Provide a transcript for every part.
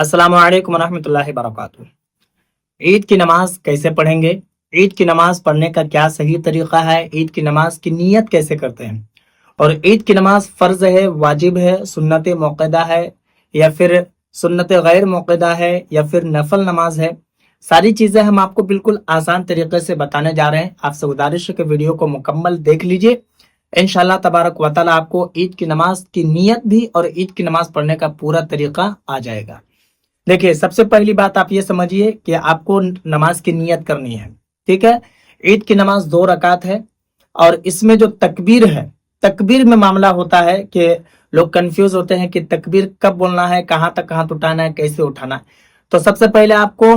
अस्सलाम वालेकुम रहमतुल्लाहि वबरकातुहू। ईद की नमाज कैसे पढ़ेंगे? ईद की नमाज पढ़ने का क्या सही तरीका है? ईद की नमाज की नीयत कैसे करते हैं? और ईद की नमाज फर्ज है, वाजिब है, सुन्नत मुक्कदा है या फिर सुन्नत गैर मुक्कदा है या फिर नफल नमाज है? सारी चीजें हम आपको बिल्कुल आसान तरीके से बताने जा रहे हैं। आपसे गुजारिश है कि वीडियो को मुकम्मल देख लीजिए। इंशाल्लाह तबारक व तआला आपको ईद की नमाज की नीयत भी और ईद की नमाज पढ़ने का पूरा तरीका आ जाएगा। देखिए, सबसे पहली बात आप ये समझिए कि आपको नमाज की नियत करनी है। ठीक है, ईद की नमाज 2 रकात है और इसमें जो तकबीर है, तकबीर में मामला होता है कि लोग कंफ्यूज होते हैं कि तकबीर कब बोलना है, कहाँ तक हाथ उठाना है, कैसे उठाना है। तो सबसे पहले आपको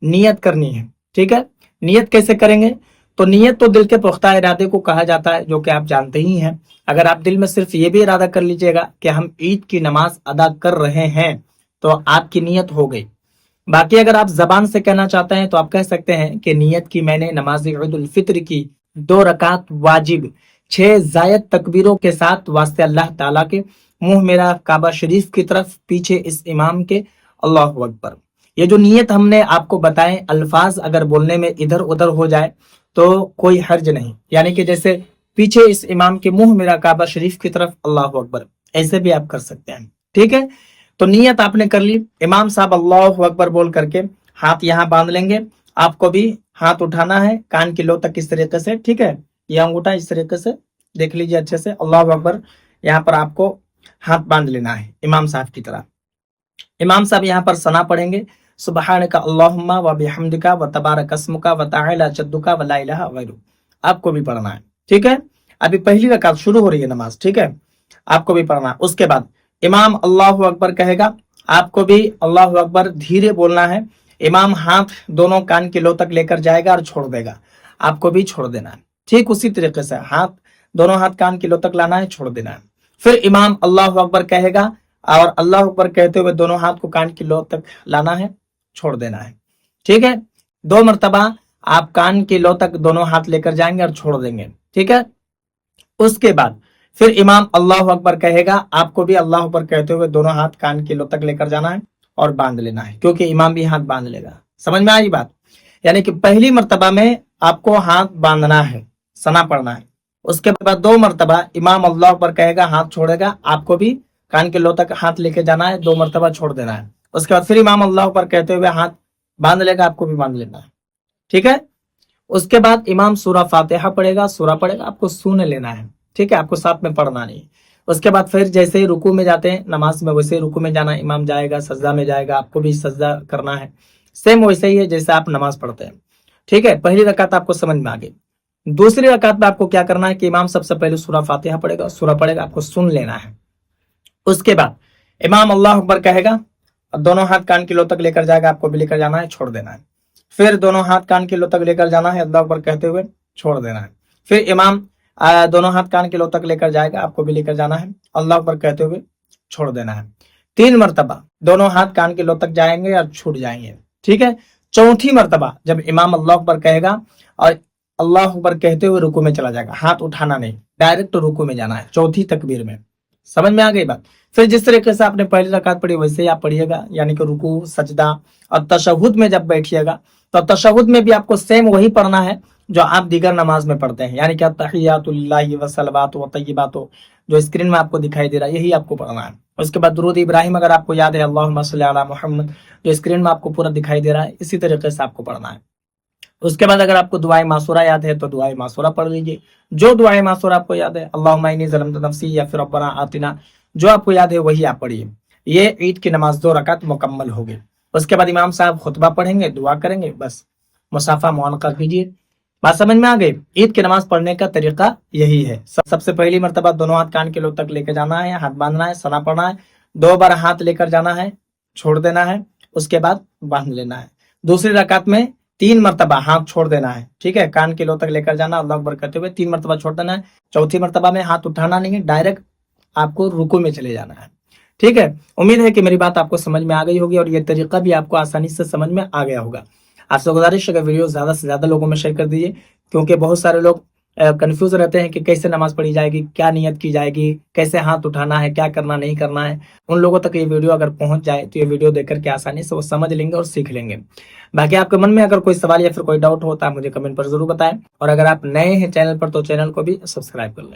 नियत करनी है। ठीक है, नियत कैसे करेंगे? तो नियत तो दिल के पुख्ता इरादे को कहा जाता है, जो कि आप जानते ही हैं। अगर आप दिल में सिर्फ ये भी इरादा कर लीजिएगा कि हम ईद की नमाज अदा कर रहे हैं तो आपकी नियत हो गई। बाकी अगर आप जबान से कहना चाहते हैं तो आप कह सकते हैं कि नियत की मैंने नमाज ईद उल फित्र की 2 रकात वाजिब 6 जायद तकबीरों के साथ वास्ते अल्लाह ताला के, मुंह मेरा काबा शरीफ की तरफ, पीछे इस इमाम के, अल्लाहु अकबर। ये जो नियत हमने आपको बताए, अल्फाज अगर बोलने में इधर उधर हो जाए तो कोई हर्ज नहीं, यानी कि जैसे पीछे इस इमाम के, मुंह मेरा काबा शरीफ की तरफ, अल्लाहु अकबर, ऐसे भी आप कर सकते हैं। ठीक है, तो नियत आपने कर ली। इमाम साहब अल्लाहु अकबर बोल करके हाथ यहाँ बांध लेंगे। आपको भी हाथ उठाना है कान की लो तक इस तरीके से। ठीक है, यह अंगूठा इस तरीके से देख लीजिए अच्छे से, अल्लाहु अकबर। यहाँ पर आपको हाथ बांध लेना है इमाम साहब की तरह। इमाम साहब यहाँ पर सना पढ़ेंगे, सुबहानका अल्लाहुम्मा व बिहम्दिका व तबारक अस्मुका व तआला जद्दुका व ला इलाहा गैरुक। आपको भी पढ़ना है। ठीक है, अभी पहली रकात शुरू हो रही है नमाज। ठीक है, आपको भी पढ़ना है। उसके बाद इमाम अल्लाहु अकबर कहेगा, आपको भी अल्लाहु अकबर धीरे बोलना है। इमाम हाथ दोनों कान के लो तक लेकर जाएगा और छोड़ देगा, आपको भी छोड़ देना है। ठीक उसी तरीके से दोनों हाथ कान के लो तक लाना है, छोड़ देना है। फिर इमाम अल्लाहु अकबर कहेगा और अल्लाह अकबर कहते हुए दोनों हाथ को कान की लो तक लाना है, छोड़ देना है। ठीक है, 2 मरतबा आप कान की लो तक दोनों हाथ लेकर जाएंगे और छोड़ देंगे। ठीक है, उसके बाद फिर इमाम अल्लाह अकबर कहेगा, आपको भी अल्लाह अकबर कहते हुए दोनों हाथ कान की लो तक लेकर जाना है और बांध लेना है, क्योंकि इमाम भी हाथ बांध लेगा। समझ में आई बात? यानी कि पहली मर्तबा में आपको हाथ बांधना है, सना पढ़ना है। उसके बाद 2 मरतबा इमाम अल्लाह अकबर कहेगा, हाथ छोड़ेगा, आपको भी कान के लो तक हाथ लेके जाना है, 2 मरतबा छोड़ देना है। उसके बाद फिर इमाम अल्लाह अकबर कहते हुए हाथ बांध लेगा, आपको भी बांध लेना है। ठीक है, उसके बाद इमाम सूरा फातिहा पढ़ेगा, सूरा पढ़ेगा, आपको सुन लेना है। ठीक है, आपको साथ में पढ़ना नहीं। उसके बाद फिर जैसे ही रुकू में जाते हैं नमाज में, वैसे ही रुकू में जाना है। इमाम जाएगा, सजदा में जाएगा, आपको भी सजदा करना है। सेम वैसे ही है जैसे आप नमाज पढ़ते हैं। ठीक है, पहली रकात आपको समझ में आ गई। दूसरी रकात में आपको क्या करना है कि इमाम सबसे पहले सूरा फातिहा पढ़ेगा, सूरा पढ़ेगा, आपको सुन लेना है। उसके बाद इमाम अल्लाह अकबर कहेगा, दोनों हाथ कान की लो तक लेकर जाएगा, आपको भी लेकर जाना है, छोड़ देना है। फिर दोनों हाथ कान की लो तक लेकर जाना है, अल्लाह अकबर कहते हुए छोड़ देना है। फिर इमाम दोनों हाथ कान के लो तक लेकर जाएगा, आपको भी लेकर जाना है, अल्लाह अकबर कहते हुए छोड़ देना है। 3 मरतबा दोनों हाथ कान के लो तक जाएंगे और छूट जाएंगे। ठीक है, चौथी मरतबा जब इमाम अल्लाह अकबर कहेगा और अल्लाह अकबर कहते हुए रुकू में चला जाएगा, हाथ उठाना नहीं, डायरेक्ट रुकू में जाना है चौथी तकबीर में। समझ में आ गई बात? फिर जिस तरीके से आपने पहली रकात पढ़ी वैसे ही आप पढ़िएगा, यानी कि रुकू, सजदा और तशहुद में जब बैठिएगा तो तशहुद में भी आपको सेम वही पढ़ना है जो आप दीगर नमाज में पढ़ते हैं, यानी कि तहियातु लिल्लाहि व सलवातु व तय्यिबातु, जो स्क्रीन में आपको दिखाई दे रहा है, यही आपको पढ़ना है। उसके बाद दुरूद इब्राहिम अगर आपको याद है, अल्लाहुम्मा सल्ली अला मुहम्मद, जो स्क्रीन में आपको पूरा दिखाई दे रहा है, इसी तरीके से आपको पढ़ना है। उसके बाद अगर आपको दुआए मासूरा याद है तो दुआए मासूरा पढ़ लीजिए। जो दुआए मासूरा आपको याद है, अल्लाहुम्मा इन्नी ज़लमतु नफ्सी या फिर रब्बना आतिना, जो आपको याद है वही आप पढ़िए। ये ईद की नमाज 2 रकात मुकम्मल हो गई। उसके बाद इमाम साहब खुतबा पढ़ेंगे, दुआ करेंगे, बस मुसाफा मुआनका कीजिए। बात समझ में आ गई? ईद की नमाज पढ़ने का तरीका यही है। सबसे पहली मरतबा दोनों हाथ कान के लो तक लेकर जाना है, हाथ बांधना है, सना पढ़ना है, 2 बार हाथ लेकर जाना है, छोड़ देना है, उसके बाद बांध लेना है। दूसरी रकात में 3 मरतबा हाथ छोड़ देना है। ठीक है, कान के लो तक लेकर जाना, अल्लाह अकबर कहते हुए 3 मरतबा छोड़ देना है। चौथी मरतबा में हाथ उठाना नहीं है, डायरेक्ट आपको रुकू में चले जाना है। ठीक है, उम्मीद है कि मेरी बात आपको समझ में आ गई होगी और ये तरीका भी आपको आसानी से समझ में आ गया होगा। आपसे गुजारिश है कि वीडियो ज्यादा से ज्यादा लोगों में शेयर कर दीजिए, क्योंकि बहुत सारे लोग کنفیوز رہتے ہیں کہ کیسے نماز پڑھی جائے گی, کیا نیت کی جائے گی, کیسے ہاتھ اٹھانا ہے, کیا کرنا نہیں کرنا ہے, ان لوگوں تک یہ ویڈیو اگر پہنچ جائے تو یہ ویڈیو دیکھ کر کے آسانی سے وہ سمجھ لیں گے اور سیکھ لیں گے. باقی آپ کے من میں اگر کوئی سوال یا پھر کوئی ڈاؤٹ ہوتا ہے مجھے کمنٹ پر ضرور بتائیں, اور اگر آپ نئے ہیں چینل پر تو چینل کو بھی سبسکرائب کر لیں.